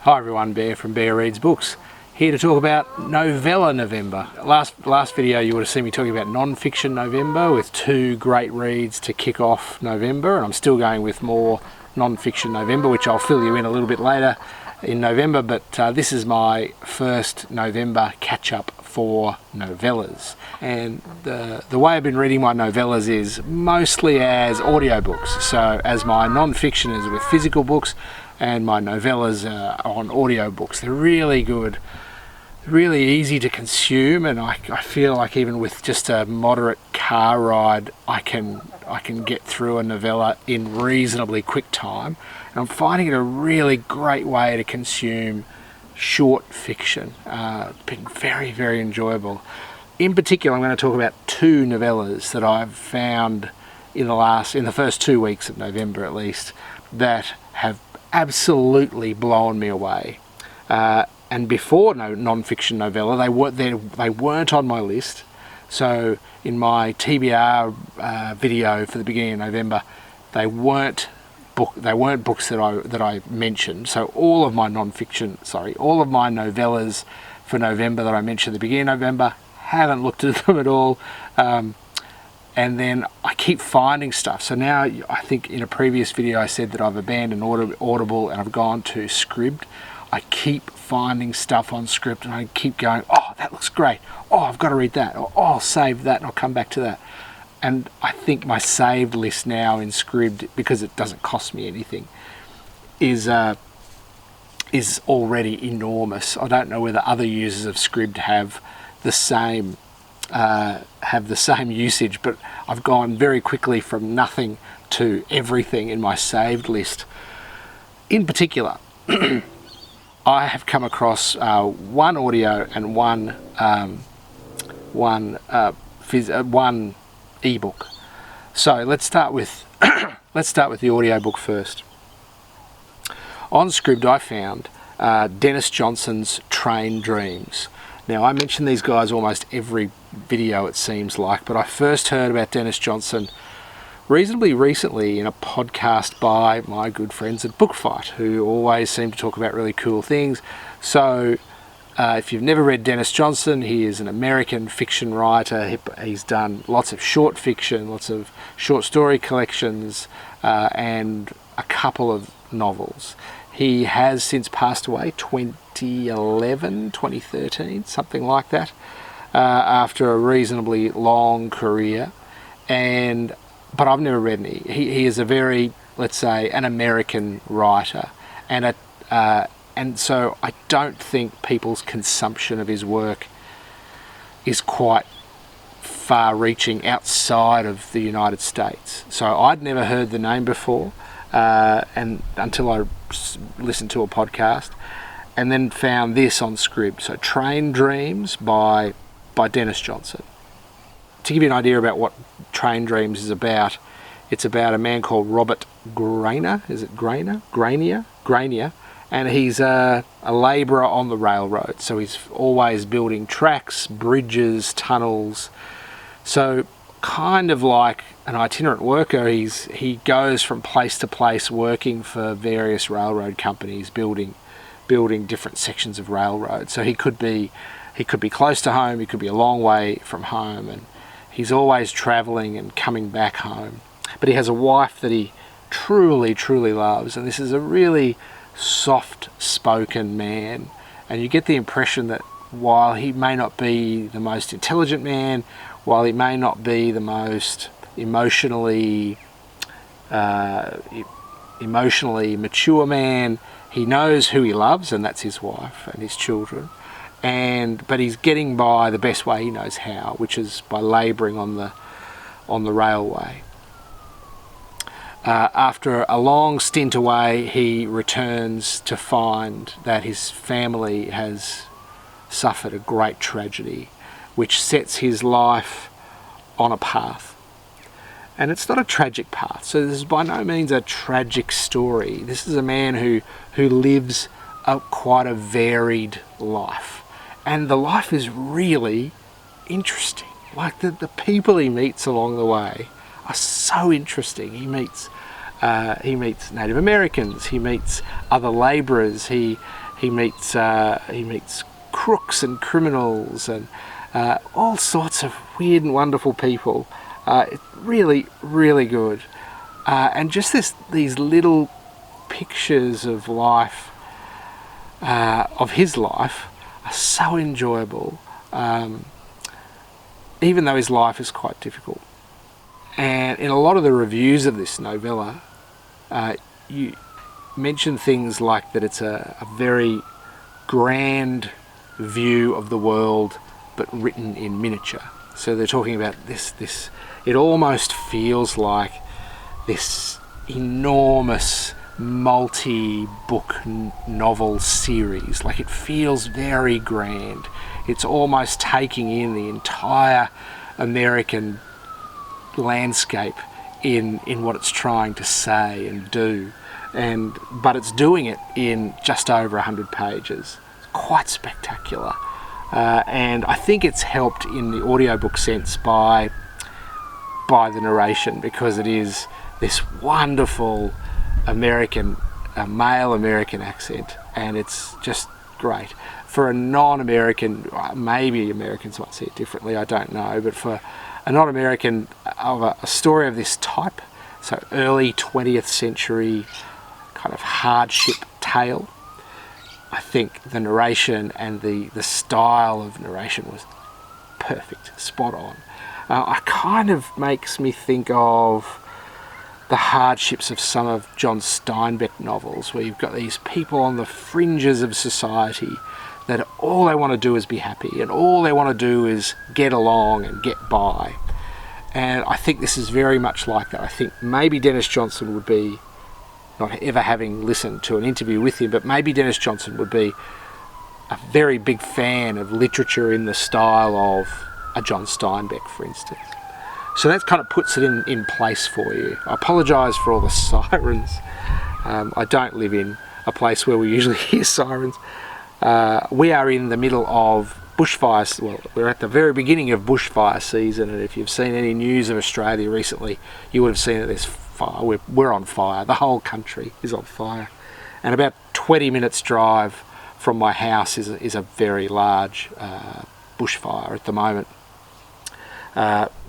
Hi everyone, Bear from Bear Reads Books, here to talk about Novella November. Last video you would have seen me talking about non-fiction November with two great reads to kick off November, and I'm still going with more non-fiction November, which I'll fill you in a little bit later in November, but this is my first November catch-up for novellas. And the way I've been reading my novellas is mostly as audiobooks. So as my non-fiction is with physical books, and my novellas are on audiobooks. They're really good, really easy to consume, and I feel like even with just a moderate car ride, I can get through a novella in reasonably quick time. And I'm finding it a really great way to consume short fiction. It's been very, very enjoyable. In particular, I'm going to talk about two novellas that I've found in the first 2 weeks of November at least, that have absolutely blown me away. And before non-fiction novella, they weren't on my list. So in my TBR video for the beginning of November, they weren't books that I mentioned. So all of my novellas for November that I mentioned at the beginning of November, haven't looked at them at all. And then I keep finding stuff. So now, I think in a previous video I said that I've abandoned Audible and I've gone to Scribd. I keep finding stuff on Scribd and I keep going, oh, that looks great. Oh, I've got to read that. Or, oh, I'll save that and I'll come back to that. And I think my saved list now in Scribd, because it doesn't cost me anything, is already enormous. I don't know whether other users of Scribd have the same usage, but I've gone very quickly from nothing to everything in my saved list. In particular, I have come across one audio and one ebook. So let's start with the audiobook first. On Scribd I found Dennis Johnson's Train Dreams. Now, I mention these guys almost every video, it seems like, but I first heard about Dennis Johnson reasonably recently in a podcast by my good friends at Bookfight, who always seem to talk about really cool things. So if you've never read Dennis Johnson, he is an American fiction writer. He's done lots of short fiction, lots of short story collections, and a couple of novels. He has since passed away, 2011, 2013, something like that, after a reasonably long career. But I've never read any. He is a very, let's say, an American writer, and so I don't think people's consumption of his work is quite far-reaching outside of the United States. So I'd never heard the name before, and until I listened to a podcast, and then found this on Scribd. So Train Dreams by Dennis Johnson. To give you an idea about what Train Dreams is about, it's about a man called Robert Grainger. Is it Grainger? Grainger. And he's a labourer on the railroad. So he's always building tracks, bridges, tunnels. So kind of like an itinerant worker, he goes from place to place working for various railroad companies, building different sections of railroad. So he could be close to home, he could be a long way from home, and he's always travelling and coming back home. But he has a wife that he truly, truly loves, and this is a really soft-spoken man. And you get the impression that while he may not be the most intelligent man, while he may not be the most emotionally mature man, he knows who he loves, and that's his wife and his children. But he's getting by the best way he knows how, which is by labouring on the railway. After a long stint away, he returns to find that his family has suffered a great tragedy, which sets his life on a path. And it's not a tragic path, so this is by no means a tragic story. This is a man who lives quite a varied life. And the life is really interesting. Like the people he meets along the way are so interesting. He meets Native Americans, he meets other labourers, he he meets crooks and criminals and all sorts of weird and wonderful people. Really, really good. And just these little pictures of life, of his life, are so enjoyable, even though his life is quite difficult. And in a lot of the reviews of this novella, you mention things like that it's a very grand view of the world, but written in miniature. So they're talking about this. It almost feels like this enormous multi-book novel series. Like, it feels very grand. It's almost taking in the entire American landscape in what it's trying to say and do, but it's doing it in just over 100 pages. It's quite spectacular, and I think it's helped in the audiobook sense by the narration, because it is this wonderful American, male American accent, and it's just great. For a non-American, maybe Americans might see it differently, I don't know, but for a non-American of a story of this type, so early 20th century kind of hardship tale, I think the narration and the style of narration was perfect, spot on. It kind of makes me think of the hardships of some of John Steinbeck novels, where you've got these people on the fringes of society that all they want to do is be happy, and all they want to do is get along and get by. And I think this is very much like that. I think maybe Dennis Johnson would be, not ever having listened to an interview with him, but maybe Dennis Johnson would be a very big fan of literature in the style of a John Steinbeck, for instance. So that kind of puts it in place for you. I apologise for all the sirens. I don't live in a place where we usually hear sirens. We are in the middle of bushfires. Well, we're at the very beginning of bushfire season, and if you've seen any news of Australia recently, you would have seen that there's fire. We're on fire. The whole country is on fire. And about 20 minutes drive from my house is a very large bushfire at the moment.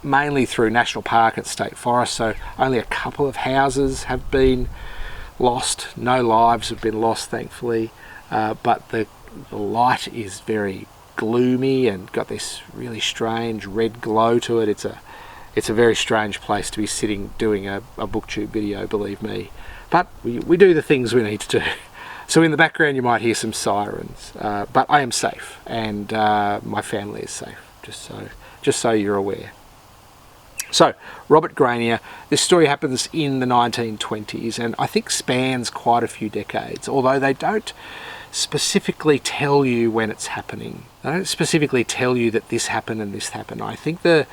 Mainly through National Park and State Forest, so only a couple of houses have been lost. No lives have been lost, thankfully, but the light is very gloomy and got this really strange red glow to it. It's a very strange place to be sitting doing a booktube video, believe me. But we do the things we need to do. So in the background you might hear some sirens, but I am safe, and my family is safe, just so you're aware. So, Robert Granier, this story happens in the 1920s, and I think spans quite a few decades, although they don't specifically tell you when it's happening. They don't specifically tell you that this happened and this happened. I think the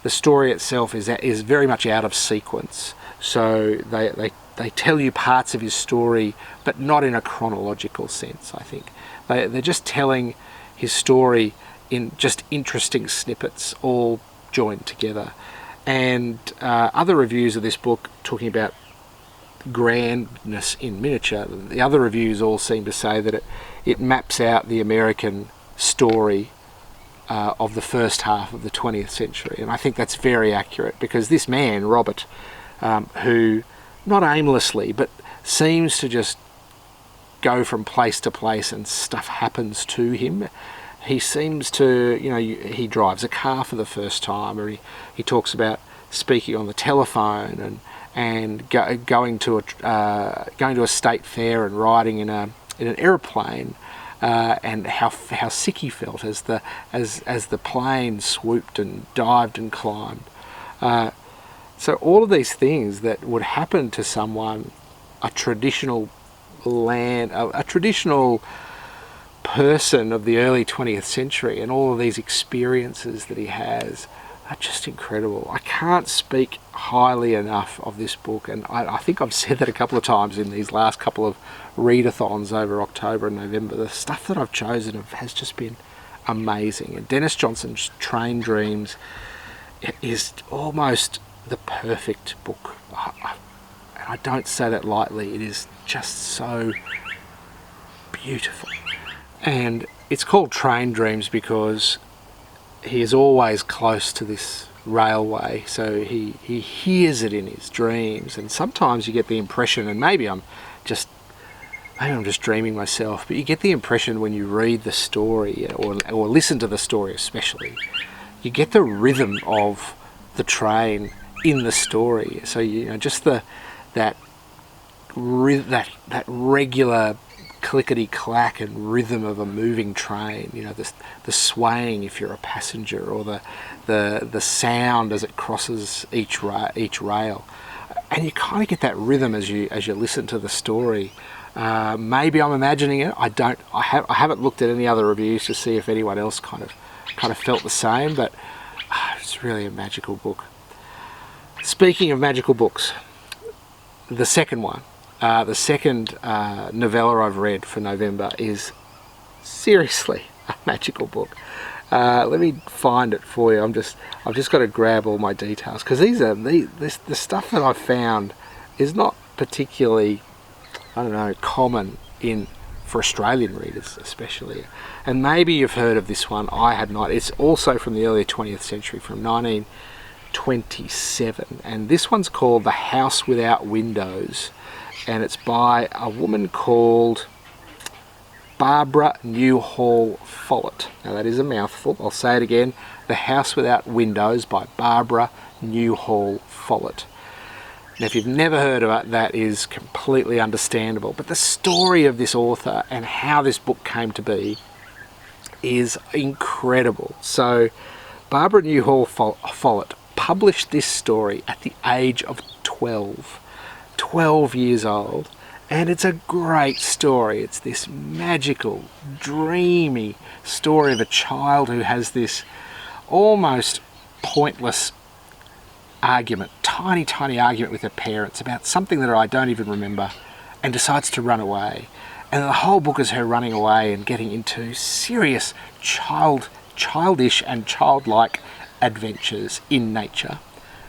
story itself is very much out of sequence. So they tell you parts of his story, but not in a chronological sense, I think. They're just telling his story in just interesting snippets, all joined together. And other reviews of this book talking about grandness in miniature, the other reviews all seem to say that it maps out the American story of the first half of the 20th century. And I think that's very accurate, because this man, Robert, who not aimlessly, but seems to just go from place to place and stuff happens to him. He seems to, he drives a car for the first time, or he talks about speaking on the telephone and going to a state fair and riding in an airplane, and how sick he felt as the plane swooped and dived and climbed. So all of these things that would happen to someone, a traditional person of the early 20th century, and all of these experiences that he has are just incredible. I can't speak highly enough of this book, and I think I've said that a couple of times in these last couple of readathons over October and November. The stuff that I've chosen has just been amazing. And Dennis Johnson's Train Dreams is almost the perfect book. And I don't say that lightly. It is just so beautiful. And it's called Train Dreams because he is always close to this railway, so he hears it in his dreams, and sometimes you get the impression, and maybe I'm just dreaming myself, but you get the impression when you read the story or listen to the story especially, you get the rhythm of the train in the story. So just that regular clickety clack and rhythm of a moving train, the swaying if you're a passenger, or the sound as it crosses each rail, and you kind of get that rhythm as you listen to the story. Maybe I'm imagining it. I haven't looked at any other reviews to see if anyone else kind of felt the same, but it's really a magical book. Speaking of magical books, the second novella I've read for November is seriously a magical book. Let me find it for you. I've just got to grab all my details, because the stuff that I've found is not particularly, common for Australian readers especially. And maybe you've heard of this one. I had not. It's also from the early 20th century, from 1927, and this one's called The House Without Windows, and it's by a woman called Barbara Newhall Follett. Now that is a mouthful. I'll say it again. The House Without Windows by Barbara Newhall Follett. Now if you've never heard of it, that is completely understandable. But the story of this author and how this book came to be is incredible. So Barbara Newhall Follett published this story at the age of 12 years old, and it's a great story. It's this magical, dreamy story of a child who has this almost pointless argument, tiny argument with her parents about something that I don't even remember, and decides to run away. And the whole book is her running away and getting into serious childish and childlike adventures in nature.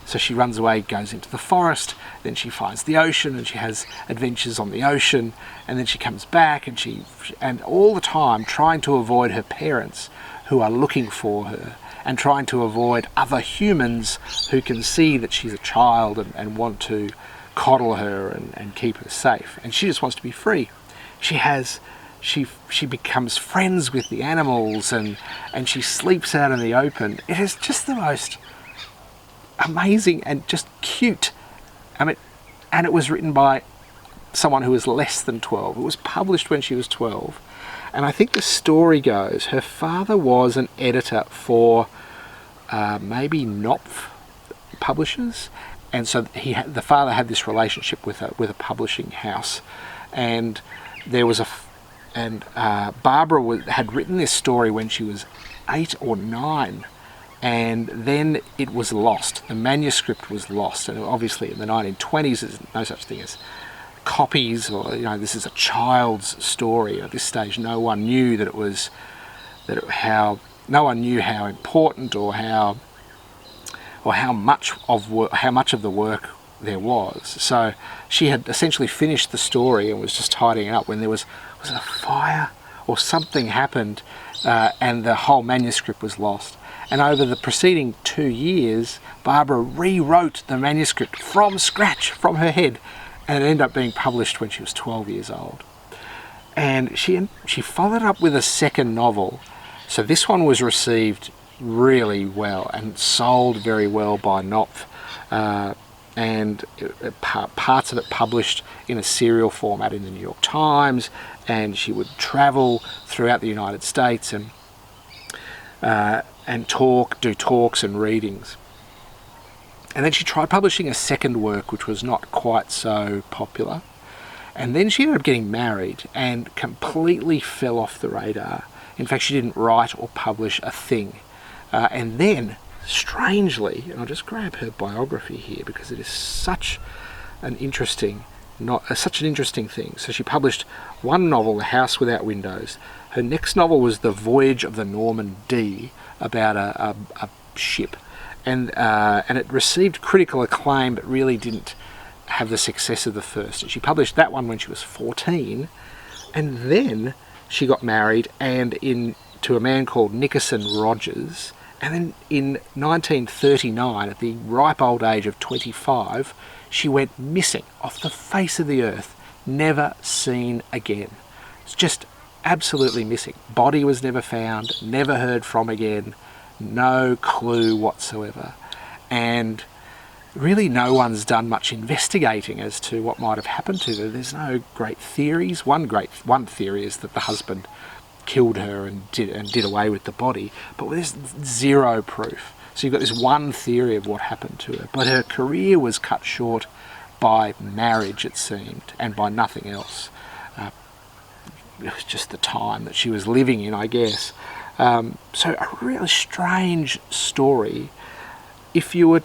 So she runs away, goes into the forest, then she finds the ocean, and she has adventures on the ocean, and then she comes back, and all the time trying to avoid her parents who are looking for her, and trying to avoid other humans who can see that she's a child and want to coddle her and keep her safe. And she just wants to be free. She becomes friends with the animals, and she sleeps out in the open. It is just the most amazing and just cute. And it was written by someone who was less than 12. It was published when she was 12. And I think the story goes, her father was an editor for maybe Knopf publishers, and so the father had this relationship with a publishing house, and Barbara had written this story when she was 8 or 9. And then it was lost. The manuscript was lost, and obviously in the 1920s there's no such thing as copies, or this is a child's story. At this stage, no one knew how important or how much of the work there was. So she had essentially finished the story and was just tidying it up when there was a fire or something happened, and the whole manuscript was lost. And over the preceding 2 years, Barbara rewrote the manuscript from scratch, from her head, and it ended up being published when she was 12 years old. And she followed up with a second novel. So this one was received really well and sold very well by Knopf, and parts of it published in a serial format in the New York Times, and she would travel throughout the United States and do talks and readings. And then she tried publishing a second work, which was not quite so popular. And then she ended up getting married and completely fell off the radar. In fact, she didn't write or publish a thing. And then, strangely, and I'll just grab her biography here because it is such an interesting thing. So she published one novel, The House Without Windows. Her next novel was The Voyage of the Norman D, about a ship, and it received critical acclaim, but really didn't have the success of the first. And she published that one when she was 14, and then she got married to a man called Nickerson Rogers, and then in 1939, at the ripe old age of 25, she went missing off the face of the earth, never seen again. It's just absolutely missing. Body was never found, never heard from again, no clue whatsoever. And really no one's done much investigating as to what might have happened to her. There's no great theories. One theory is that the husband killed her and did away with the body, but there's zero proof. So you've got this one theory of what happened to her, but her career was cut short by marriage, it seemed, and by nothing else. It was just the time that she was living in, I guess. So a really strange story. If you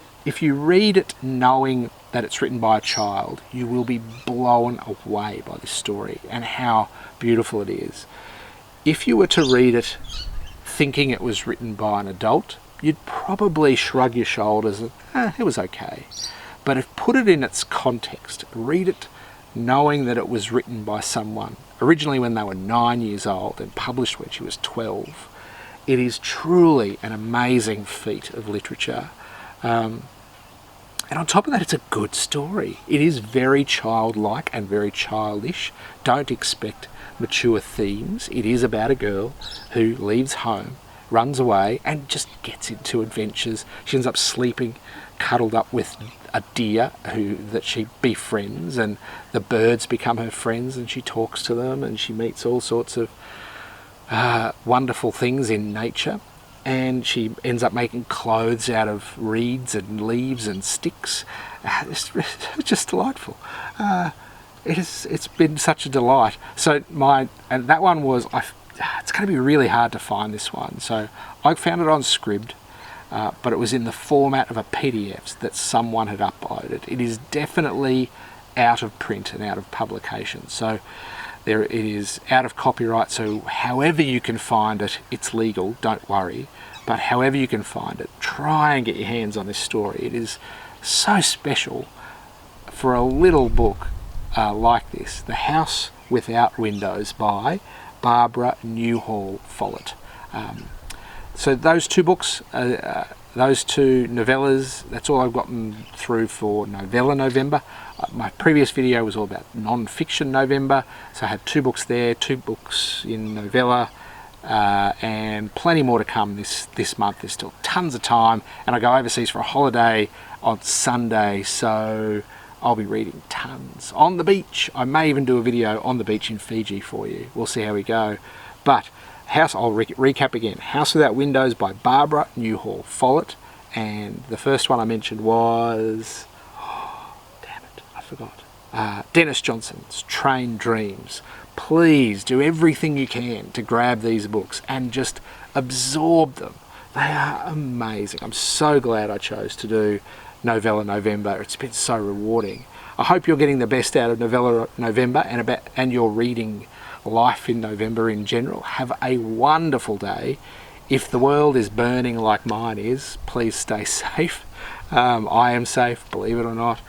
read it knowing that it's written by a child, you will be blown away by this story and how beautiful it is. If you were to read it thinking it was written by an adult, you'd probably shrug your shoulders and, it was okay. But if put it in its context, read it knowing that it was written by someone originally when they were 9 years old and published when she was 12, it is truly an amazing feat of literature. And on top of that, it's a good story. It is very childlike and very childish. Don't expect mature themes. It is about a girl who leaves home, runs away, and just gets into adventures. She ends up sleeping, cuddled up with a deer that she befriends, and the birds become her friends, and she talks to them, and she meets all sorts of wonderful things in nature. And she ends up making clothes out of reeds and leaves and sticks. It's just delightful. It's been such a delight. So and that one was, it's going to be really hard to find this one. So I found it on Scribd, but it was in the format of a PDF that someone had uploaded. It is definitely out of print and out of publication. So it is out of copyright, so however you can find it, it's legal, don't worry. But however you can find it, try and get your hands on this story. It is so special for a little book like this. The House Without Windows by Barbara Newhall Follett. So those two books, those two novellas, that's all I've gotten through for Novella November. My previous video was all about non-fiction November, so I had 2 books there, 2 books in Novella, and plenty more to come this month. There's still tons of time, and I go overseas for a holiday on Sunday, so I'll be reading tons on the beach. I may even do a video on the beach in Fiji for you. We'll see how we go. But I'll recap again. House Without Windows by Barbara Newhall Follett, and the first one I mentioned was, Dennis Johnson's Train Dreams. Please do everything you can to grab these books and just absorb them. They are amazing. I'm so glad I chose to do Novella November. It's been so rewarding. I hope you're getting the best out of Novella November and your reading life in November in general. Have a wonderful day. If the world is burning like mine is, please stay safe. I am safe, believe it or not.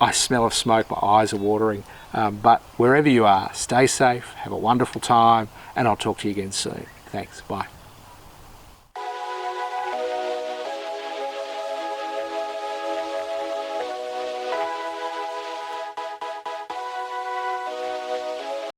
I smell of smoke, my eyes are watering. But wherever you are, stay safe, have a wonderful time, and I'll talk to you again soon. Thanks, bye.